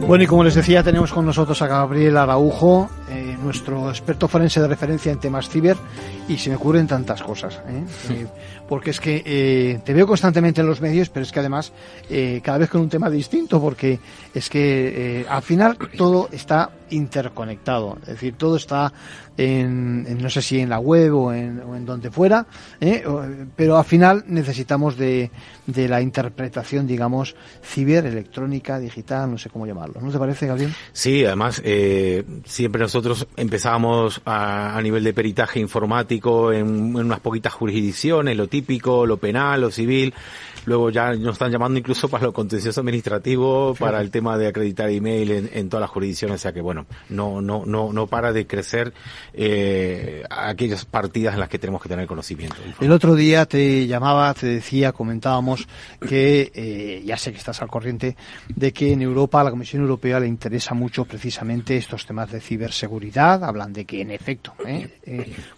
Bueno, y como les decía, tenemos con nosotros a Gabriel Araujo, nuestro experto forense de referencia en temas ciber, y se me ocurren tantas cosas, porque es que te veo constantemente en los medios, pero es que además cada vez con un tema distinto, porque es que al final todo está interconectado, es decir, todo está en no sé si en la web o en donde fuera, pero al final necesitamos de la interpretación, digamos, ciber, electrónica, digital, no sé cómo llamarlo. ¿No te parece, Gabriel? Sí, además siempre nosotros empezábamos a nivel de peritaje informático en unas poquitas jurisdicciones, lo típico, lo penal, lo civil. Luego ya nos están llamando incluso para lo contencioso administrativo, para el tema de acreditar email en todas las jurisdicciones, o sea que bueno, no para de crecer aquellas partidas en las que tenemos que tener conocimiento. El otro día te llamaba, te decía, comentábamos que ya sé que estás al corriente de que en Europa, a la Comisión Europea le interesa mucho precisamente estos temas de ciberseguridad. Hablan de que en efecto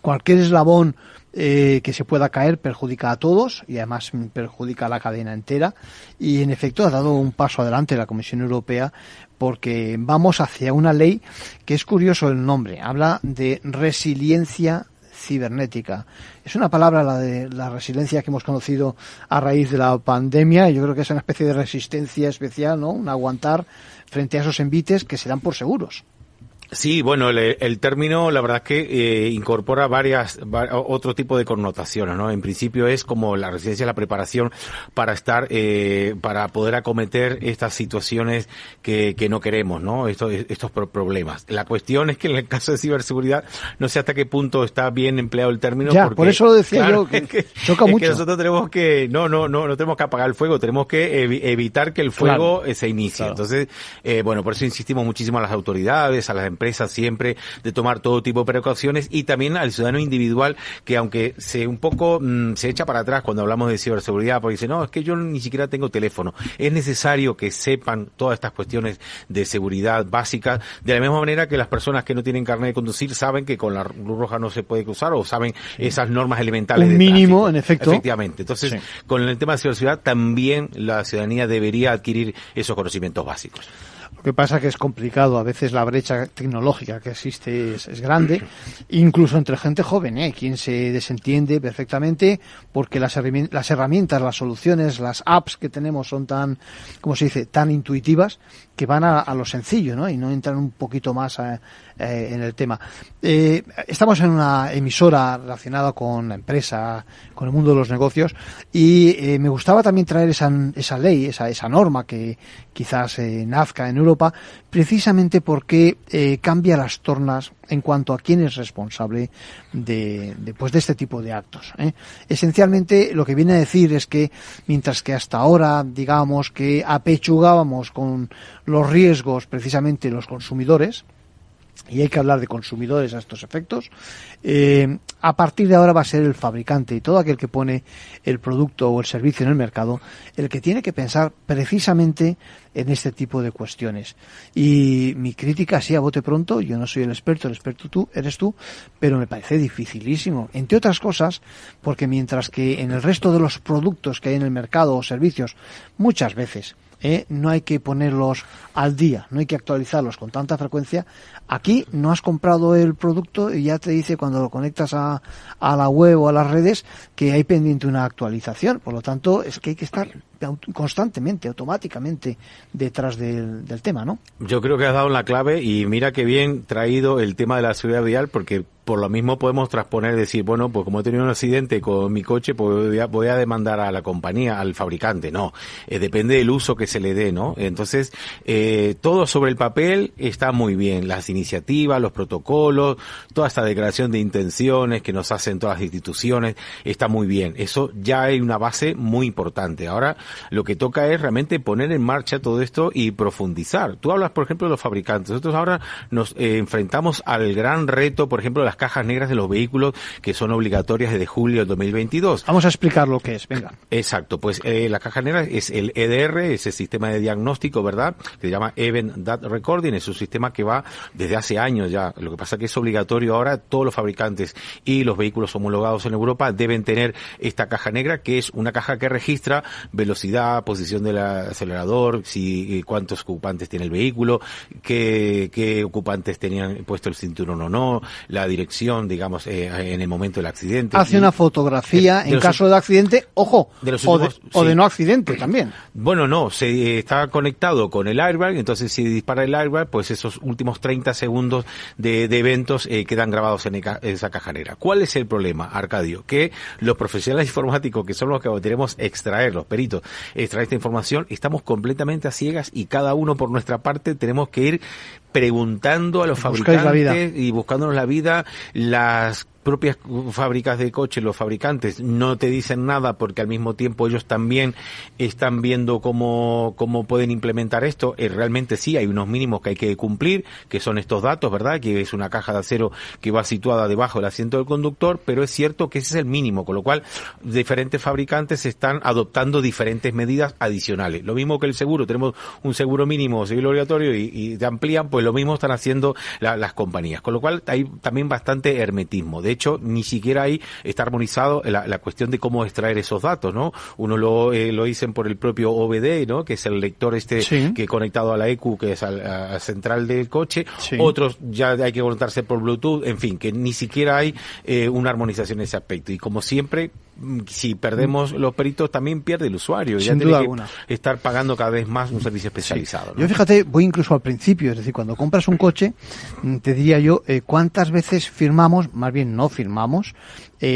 cualquier eslabón que se pueda caer perjudica a todos y además perjudica a la cadena entera, y en efecto ha dado un paso adelante la Comisión Europea, porque vamos hacia una ley que es curioso el nombre, habla de resiliencia cibernética. Es una palabra, la de la resiliencia, que hemos conocido a raíz de la pandemia, y yo creo que es una especie de resistencia especial, ¿no? Un aguantar frente a esos envites que se dan por seguros. Sí, bueno, el término, la verdad es que incorpora otro tipo de connotaciones, ¿no? En principio es como la resistencia, la preparación para para poder acometer estas situaciones que no queremos, ¿no? Estos problemas. La cuestión es que en el caso de ciberseguridad, no sé hasta qué punto está bien empleado el término. Ya, porque, por eso lo decía claro, yo, que choca mucho. Que nosotros tenemos que, no tenemos que apagar el fuego, tenemos que evitar que el fuego se inicie. Claro. Entonces, bueno, por eso insistimos muchísimo a las autoridades, a las empresas siempre, de tomar todo tipo de precauciones, y también al ciudadano individual, que aunque se echa para atrás cuando hablamos de ciberseguridad, porque dice, no, es que yo ni siquiera tengo teléfono. Es necesario que sepan todas estas cuestiones de seguridad básicas, de la misma manera que las personas que no tienen carnet de conducir saben que con la luz roja no se puede cruzar, o saben esas normas elementales un de mínimo tráfico. En efecto. Efectivamente. Entonces, con el tema de ciberseguridad también la ciudadanía debería adquirir esos conocimientos básicos. Lo que pasa es que es complicado, a veces la brecha tecnológica que existe es grande, incluso entre gente joven, quien se desentiende perfectamente, porque las herramientas, las soluciones, las apps que tenemos son tan, ¿cómo se dice?, tan intuitivas, que van a lo sencillo, ¿no? Y no entran un poquito más en el tema. Estamos en una emisora relacionada con la empresa, con el mundo de los negocios, y me gustaba también traer esa ley, esa norma que quizás nazca en Europa, precisamente porque cambia las tornas en cuanto a quién es responsable de este tipo de actos. Esencialmente lo que viene a decir es que mientras que hasta ahora, digamos, que apechugábamos con los riesgos precisamente los consumidores, y hay que hablar de consumidores a estos efectos, a partir de ahora va a ser el fabricante y todo aquel que pone el producto o el servicio en el mercado el que tiene que pensar precisamente en este tipo de cuestiones. Y mi crítica, sí, a bote pronto, yo no soy el experto eres tú, pero me parece dificilísimo, entre otras cosas porque mientras que en el resto de los productos que hay en el mercado o servicios muchas veces no hay que ponerlos al día, no hay que actualizarlos con tanta frecuencia. Aquí no has comprado el producto y ya te dice cuando lo conectas a la web o a las redes que hay pendiente una actualización. Por lo tanto, es que hay que estar constantemente, automáticamente detrás del tema, ¿no? Yo creo que has dado la clave, y mira qué bien traído el tema de la seguridad vial, porque por lo mismo podemos transponer, decir, bueno, pues como he tenido un accidente con mi coche, pues voy a demandar a la compañía, al fabricante. No, depende del uso que se le dé, ¿no? Entonces, todo sobre el papel está muy bien, las iniciativas, los protocolos, toda esta declaración de intenciones que nos hacen todas las instituciones, está muy bien. Eso ya hay una base muy importante. Ahora, lo que toca es realmente poner en marcha todo esto y profundizar. Tú hablas, por ejemplo, de los fabricantes. Nosotros ahora nos enfrentamos al gran reto, por ejemplo, de las cajas negras de los vehículos, que son obligatorias desde julio del 2022. Vamos a explicar lo que es, venga. Exacto, pues la caja negra es el EDR, ese sistema de diagnóstico, ¿verdad?, que se llama Event Data Recording. Es un sistema que va desde hace años ya. Lo que pasa es que es obligatorio ahora. Todos los fabricantes y los vehículos homologados en Europa deben tener esta caja negra, que es una caja que registra velocidad velocidad, posición del acelerador, cuántos ocupantes tiene el vehículo, qué ocupantes tenían puesto el cinturón o no, la dirección, digamos, en el momento del accidente. Hace una fotografía en caso de accidente, ojo, o de no accidente también. Bueno, no, está conectado con el airbag, entonces si dispara el airbag, pues esos últimos 30 segundos de eventos quedan grabados en esa caja negra. ¿Cuál es el problema, Arcadio? Que los profesionales informáticos, que son los que queremos extraer, los peritos, extraer esta información, estamos completamente a ciegas y cada uno por nuestra parte tenemos que ir preguntando a los fabricantes y buscándonos la vida. Las propias fábricas de coches, los fabricantes, no te dicen nada porque al mismo tiempo ellos también están viendo cómo pueden implementar esto. Realmente sí, hay unos mínimos que hay que cumplir, que son estos datos, ¿verdad? Que es una caja de acero que va situada debajo del asiento del conductor, pero es cierto que ese es el mínimo, con lo cual diferentes fabricantes están adoptando diferentes medidas adicionales. Lo mismo que el seguro, tenemos un seguro mínimo, seguro obligatorio y te amplían, pues lo mismo están haciendo las compañías, con lo cual hay también bastante hermetismo. De hecho, ni siquiera ahí está armonizado la cuestión de cómo extraer esos datos, ¿no? Uno lo dicen por el propio OBD, ¿no? Que es el lector que conectado a la EQ, que es a la central del coche. Sí. Otros ya hay que conectarse por Bluetooth. En fin, que ni siquiera hay una armonización en ese aspecto. Y como siempre, si perdemos los peritos, también pierde el usuario. Sin duda alguna. Estar pagando cada vez más un servicio especializado. Sí. ¿No? Yo fíjate, voy incluso al principio, es decir, cuando compras un coche, te diría yo, ¿cuántas veces firmamos, más bien no firmamos,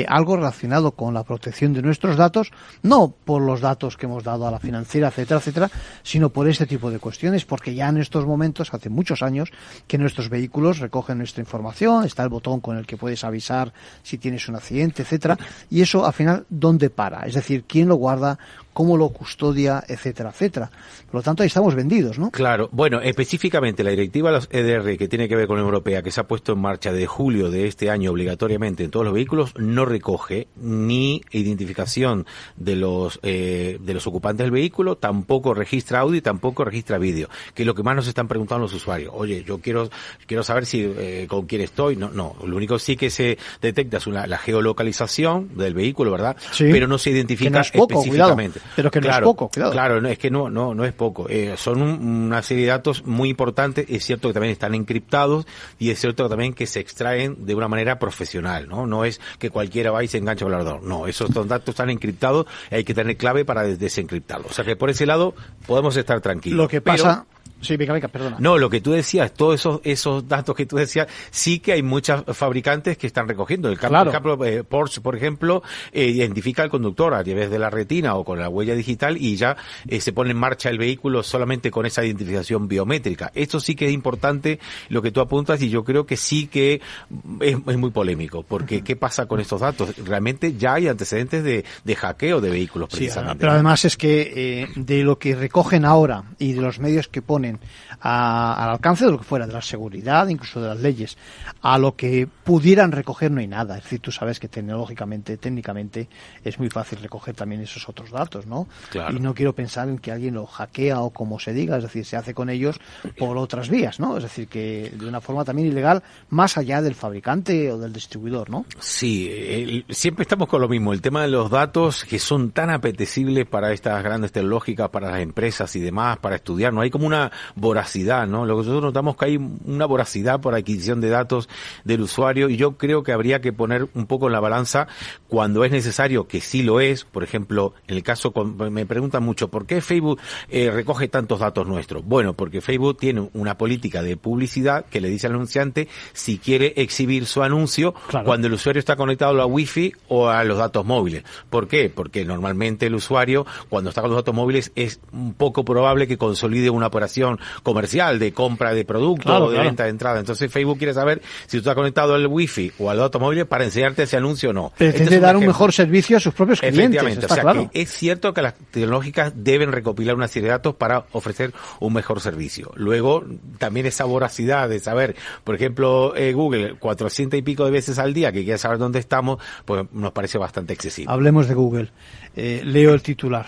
algo relacionado con la protección de nuestros datos, no por los datos que hemos dado a la financiera, etcétera, etcétera, sino por este tipo de cuestiones, porque ya en estos momentos, hace muchos años, que nuestros vehículos recogen nuestra información, está el botón con el que puedes avisar si tienes un accidente, etcétera, y eso al final, ¿dónde para? Es decir, ¿quién lo guarda? ¿Cómo lo custodia? Etcétera, etcétera. Por lo tanto, ahí estamos vendidos, ¿no? Claro. Bueno, específicamente la directiva de los EDR, que tiene que ver con la Europea, que se ha puesto en marcha de julio de este año obligatoriamente en todos los vehículos, no recoge ni identificación de los ocupantes del vehículo, tampoco registra audio y tampoco registra vídeo, que es lo que más nos están preguntando los usuarios. Oye, yo quiero saber si con quién estoy. No, lo único sí que se detecta es la geolocalización del vehículo, ¿verdad? Sí, pero no se identifica no es poco, específicamente. Cuidado. Pero que no es poco, cuidado. Claro, es que no es poco. Son una serie de datos muy importantes. Es cierto que también están encriptados y es cierto también que se extraen de una manera profesional, ¿no? No es que cualquiera va y se engancha con el ordenador. No, esos datos están encriptados y hay que tener clave para desencriptarlos. O sea que por ese lado podemos estar tranquilos. Lo que pasa... Sí, venga, perdona. No, lo que tú decías, todos esos datos que tú decías, sí que hay muchos fabricantes que están recogiendo. Por ejemplo, Porsche, por ejemplo, identifica al conductor a través de la retina o con la huella digital y ya se pone en marcha el vehículo solamente con esa identificación biométrica. Esto sí que es importante, lo que tú apuntas, y yo creo que sí que es muy polémico, porque ¿qué pasa con estos datos? Realmente ya hay antecedentes de hackeo de vehículos, precisamente. Sí, pero además es que de lo que recogen ahora y de los medios que ponen al alcance de lo que fuera, de la seguridad, incluso de las leyes, a lo que pudieran recoger no hay nada. Es decir, tú sabes que técnicamente es muy fácil recoger también esos otros datos, ¿no? Claro. Y no quiero pensar en que alguien lo hackea o como se diga, es decir, se hace con ellos por otras vías, ¿no? Es decir, que de una forma también ilegal, más allá del fabricante o del distribuidor, ¿no? Sí, siempre estamos con lo mismo, el tema de los datos que son tan apetecibles para estas grandes tecnológicas, para las empresas y demás, para estudiar, no hay como una voracidad, ¿no? Lo que nosotros notamos que hay una voracidad por adquisición de datos del usuario y yo creo que habría que poner un poco en la balanza cuando es necesario, que sí lo es. Por ejemplo, en el caso, me preguntan mucho, ¿por qué Facebook recoge tantos datos nuestros? Bueno, porque Facebook tiene una política de publicidad que le dice al anunciante si quiere exhibir su anuncio cuando el usuario está conectado a la Wi-Fi o a los datos móviles. ¿Por qué? Porque normalmente el usuario, cuando está con los datos móviles, es un poco probable que consolide una operación comercial de compra de productos o de venta de entrada. Entonces Facebook quiere saber si tú estás conectado al Wi-Fi o al datos móvil para enseñarte ese anuncio o no. Pretende dar un mejor servicio a sus propios clientes. Efectivamente. O sea, que es cierto que las tecnológicas deben recopilar una serie de datos para ofrecer un mejor servicio. Luego, también esa voracidad de saber, por ejemplo, Google, 400 y pico de veces al día que quiere saber dónde estamos, pues nos parece bastante excesivo. Hablemos de Google. Leo el titular.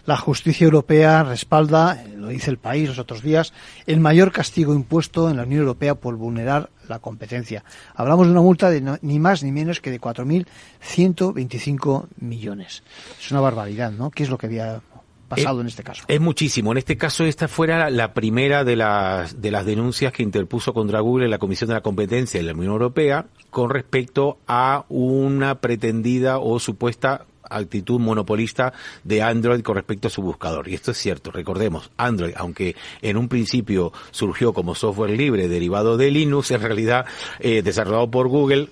La justicia europea respalda, lo dice El País los otros días, el mayor castigo impuesto en la Unión Europea por vulnerar la competencia. Hablamos de una multa de ni más ni menos que de 4.125 millones. Es una barbaridad, ¿no? ¿Qué es lo que había pasado en este caso. Es muchísimo. En este caso, esta fuera la primera de las denuncias que interpuso contra Google la Comisión de la Competencia de la Unión Europea con respecto a una pretendida o supuesta actitud monopolista de Android con respecto a su buscador. Y esto es cierto. Recordemos, Android, aunque en un principio surgió como software libre derivado de Linux, en realidad desarrollado por Google,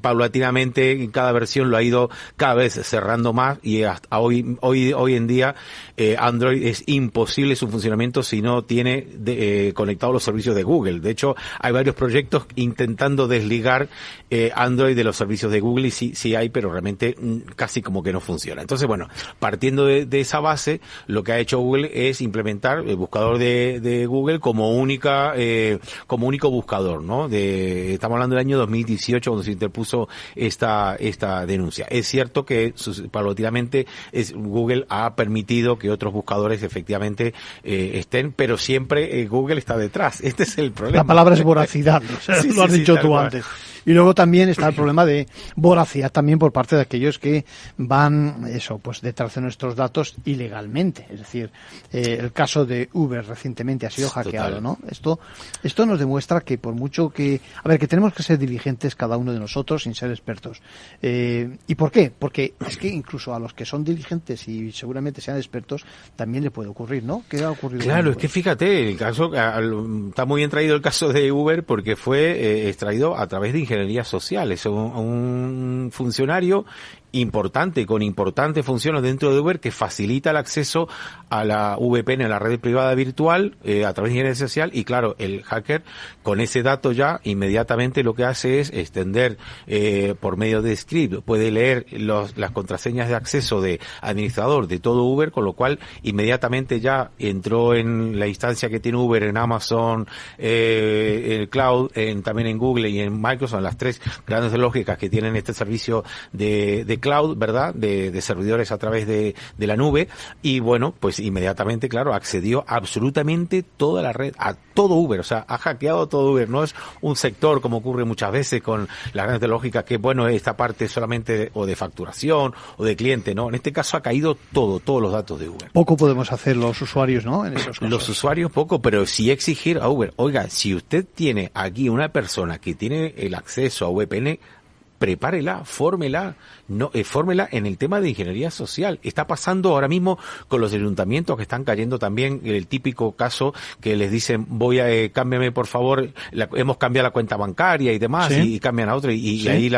paulatinamente cada versión lo ha ido cada vez cerrando más y hasta hoy en día Android es imposible su funcionamiento si no tiene conectados los servicios de Google. De hecho, hay varios proyectos intentando desligar Android de los servicios de Google y sí hay, pero realmente casi como que no funciona. Entonces, bueno, partiendo de esa base, lo que ha hecho Google es implementar el buscador de Google como único buscador, ¿no? Estamos hablando del año 2018 cuando se interpuso esta denuncia. Es cierto que paulatinamente Google ha permitido que otros buscadores efectivamente estén, pero siempre Google está detrás. Este es el problema. La palabra es voracidad, lo has dicho tú antes. Y luego también está el problema de voracidad también por parte de aquellos que van, pues detrás de nuestros datos ilegalmente. Es decir, el caso de Uber recientemente ha sido hackeado, ¿no? Esto nos demuestra que por mucho que tenemos que ser diligentes cada uno de nosotros sin ser expertos. ¿Y por qué? Porque es que incluso a los que son diligentes y seguramente sean expertos también le puede ocurrir, ¿no? ¿Qué ha ocurrido? Claro, es que fíjate, el caso está muy bien traído el caso de Uber porque fue extraído a través de ingeniería social. Es un funcionario importante, con importantes funciones dentro de Uber que facilita el acceso a la VPN, a la red privada virtual, a través de ingeniería social, y claro, el hacker con ese dato ya inmediatamente lo que hace es extender por medio de script, puede leer las contraseñas de acceso de administrador de todo Uber, con lo cual inmediatamente ya entró en la instancia que tiene Uber en Amazon, el cloud, también en Google y en Microsoft, las tres grandes lógicas que tienen este servicio de cloud, ¿verdad? De servidores a través de la nube, y bueno, pues inmediatamente, claro, accedió absolutamente toda la red, a todo Uber, o sea, ha hackeado todo Uber. No es un sector como ocurre muchas veces con las grandes lógicas que, bueno, esta parte solamente o de facturación o de cliente, ¿no? En este caso ha caído todos los datos de Uber. Poco podemos hacer los usuarios, ¿no? En esos casos. Los usuarios poco, pero sí exigir a Uber, oiga, si usted tiene aquí una persona que tiene el acceso a VPN, prepárela, fórmela en el tema de ingeniería social. Está pasando ahora mismo con los ayuntamientos que están cayendo también el típico caso que les dicen, cámbiame por favor, hemos cambiado la cuenta bancaria y demás, ¿sí? Y cambian a otra y ¿sí? Ahí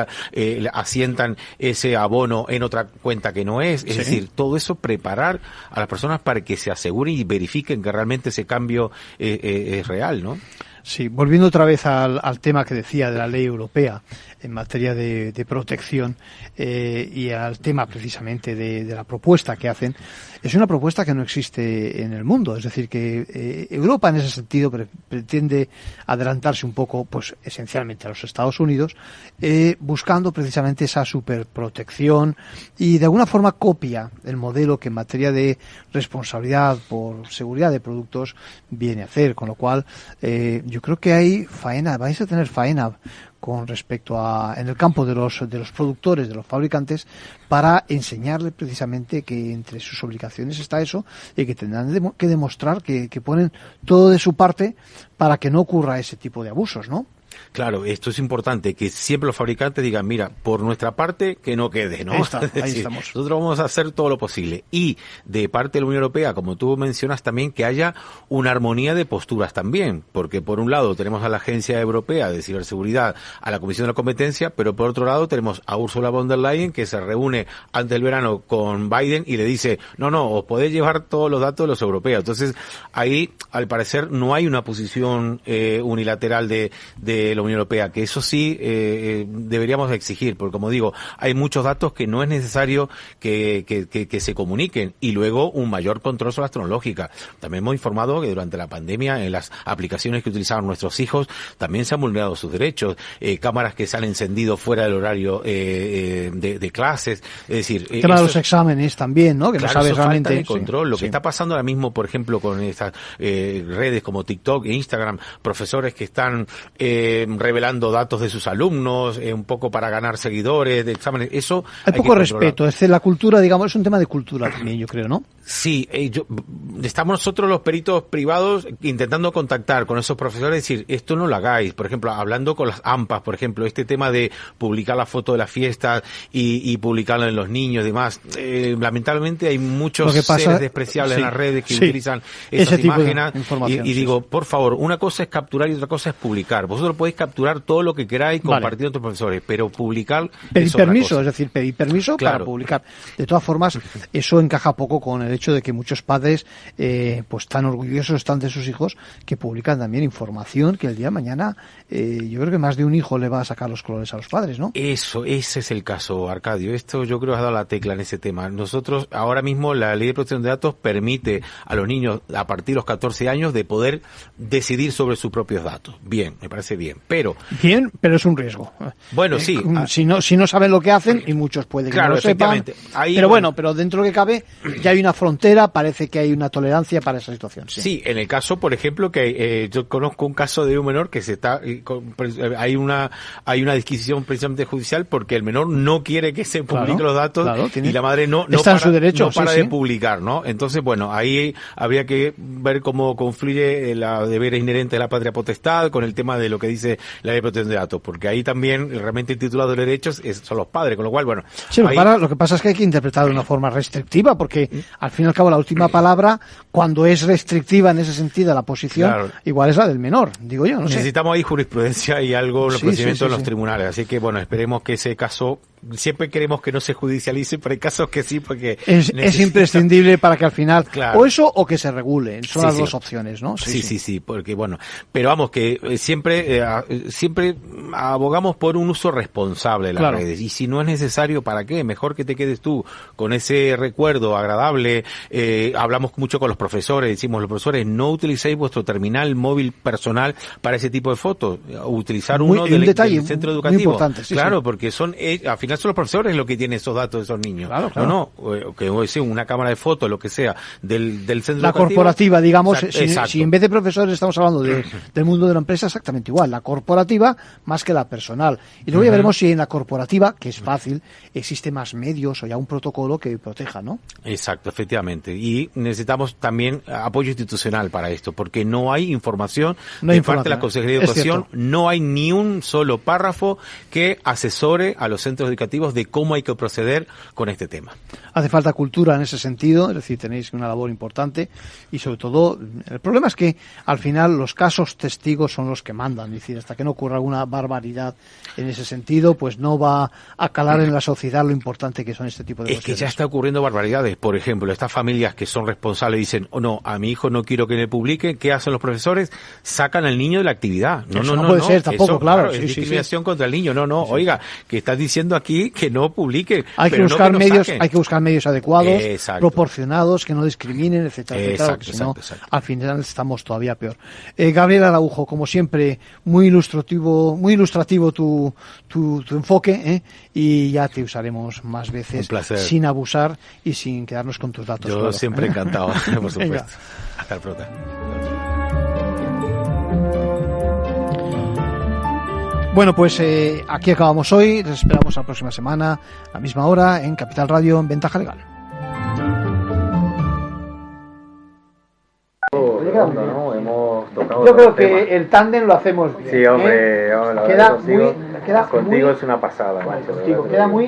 asientan ese abono en otra cuenta que no es. Es decir, todo eso preparar a las personas para que se aseguren y verifiquen que realmente ese cambio es real, ¿no? Sí, volviendo otra vez al tema que decía de la ley europea en materia de protección y al tema precisamente de la propuesta que hacen, es una propuesta que no existe en el mundo. Es decir, que Europa en ese sentido pretende adelantarse un poco, pues esencialmente a los Estados Unidos, buscando precisamente esa superprotección y de alguna forma copia el modelo que en materia de responsabilidad por seguridad de productos viene a hacer, con lo cual yo creo que hay faena, vais a tener faena con respecto en el campo de los productores, de los fabricantes, para enseñarles precisamente que entre sus obligaciones está eso y que tendrán que demostrar que ponen todo de su parte para que no ocurra ese tipo de abusos, ¿no? Claro, esto es importante, que siempre los fabricantes digan, mira, por nuestra parte, que no quede, ¿no? Ahí estamos. Nosotros vamos a hacer todo lo posible. Y de parte de la Unión Europea, como tú mencionas también, que haya una armonía de posturas también, porque por un lado tenemos a la Agencia Europea de Ciberseguridad, a la Comisión de la Competencia, pero por otro lado tenemos a Ursula von der Leyen, que se reúne antes del verano con Biden y le dice, no, os podéis llevar todos los datos de los europeos. Entonces, ahí, al parecer, no hay una posición unilateral de la Unión Europea, que eso sí deberíamos exigir, porque como digo, hay muchos datos que no es necesario que se comuniquen, y luego un mayor control sobre las tecnológicas. También hemos informado que durante la pandemia en las aplicaciones que utilizaban nuestros hijos también se han vulnerado sus derechos, cámaras que se han encendido fuera del horario de clases, es decir... El tema de los exámenes también, ¿no? Que claro, no sabes realmente... falta de control. Lo que está pasando ahora mismo, por ejemplo, con estas redes como TikTok e Instagram, profesores que están revelando datos de sus alumnos, un poco para ganar seguidores de exámenes. Eso hay poco respeto. Es decir, la cultura, digamos, es un tema de cultura también, yo creo, ¿no? Sí, estamos nosotros los peritos privados intentando contactar con esos profesores, decir, esto no lo hagáis. Por ejemplo, hablando con las AMPAs, por ejemplo, este tema de publicar la foto de la fiesta y publicarlo en los niños y demás. Lamentablemente hay muchos seres despreciables en las redes que utilizan esas imágenes. Y digo, por favor, una cosa es capturar y otra cosa es publicar. Vosotros podéis capturar todo lo que queráis, compartir a otros profesores, pero publicar pedir permiso, es decir, pedir permiso para publicar. De todas formas, eso encaja poco con el hecho de que muchos padres pues tan orgullosos están de sus hijos que publican también información que el día de mañana yo creo que más de un hijo le va a sacar los colores a los padres, ¿no? Ese es el caso, Arcadio. Esto yo creo que has dado la tecla en ese tema. Nosotros, ahora mismo, la Ley de Protección de Datos permite a los niños a partir de los 14 años de poder decidir sobre sus propios datos. Bien, me parece bien. Pero es un riesgo. Bueno, sí. Si no saben lo que hacen, y muchos pueden que no lo sepan. Pero dentro de lo que cabe, ya hay una frontera, parece que hay una tolerancia para esa situación. Sí, en el caso, por ejemplo, que yo conozco un caso de un menor que hay una disquisición precisamente judicial porque el menor no quiere que se publiquen los datos y la madre no está en su derecho, para de publicar, ¿no? Entonces, bueno, ahí habría que ver cómo confluye la deber inherente de la patria potestad con el tema de lo que dice la Ley de Protección de Datos, porque ahí también realmente el titular de derechos son los padres, con lo cual, bueno. Sí, lo que pasa es que hay que interpretar de una forma restrictiva, porque al fin y al cabo la última palabra, cuando es restrictiva en ese sentido la posición, igual es la del menor, digo yo, no sé. Necesitamos ahí jurisprudencia y algo en los procedimientos de los tribunales, así que bueno, esperemos que ese caso, siempre queremos que no se judicialice, pero hay casos que sí, porque es imprescindible para que al final, o eso o que se regule, son las dos opciones, ¿no? Sí, porque bueno, pero vamos, que siempre abogamos por un uso responsable de las redes, y si no es necesario, ¿para qué? Mejor que te quedes tú con ese recuerdo agradable. Hablamos mucho con los profesores, decimos, los profesores, no utilicéis vuestro terminal móvil personal para ese tipo de fotos, utilizar uno del centro educativo. Muy importante, porque al final son los profesores los que tienen esos datos de esos niños. Que sea una cámara de fotos, lo que sea, del centro la educativo. Corporativa, digamos, si en vez de profesores estamos hablando del mundo de la empresa, exactamente igual, la corporativa más que la personal. Y luego ya veremos si en la corporativa, que es fácil, existe más medios o ya un protocolo que proteja, ¿no? Exacto, efectivamente. Y necesitamos también apoyo institucional para esto, porque no hay información de parte de la Consejería de Educación, no hay ni un solo párrafo que asesore a los centros educativos de cómo hay que proceder con este tema. Hace falta cultura en ese sentido, es decir, tenéis una labor importante y sobre todo, el problema es que al final los casos testigos son los que mandan, es decir, hasta que no ocurra alguna barbaridad en ese sentido, pues no va a calar en la sociedad lo importante que son este tipo de cuestiones. Es que ya está ocurriendo barbaridades, por ejemplo, estas familias que son responsables dicen, no, a mi hijo no quiero que le publique, ¿qué hacen los profesores? Sacan al niño de la actividad. No puede ser tampoco, eso, claro. Es discriminación contra el niño, oiga, que estás diciendo aquí que no publique. Hay que buscar medios adecuados, proporcionados, que no discriminen, etcétera, porque si no, al final estamos todavía peor. Gabriel Araujo, como siempre, muy ilustrativo tu enfoque, y ya te usaremos más veces sin abusar y sin quedarnos con tus datos. Yo siempre encantado, por supuesto. Hasta el próximo. Bueno, pues aquí acabamos hoy. Les esperamos la próxima semana, a la misma hora, en Capital Radio, en Ventaja Legal. Yo creo que el tándem lo hacemos bien. Sí, hombre, queda contigo es una pasada, macho. Queda muy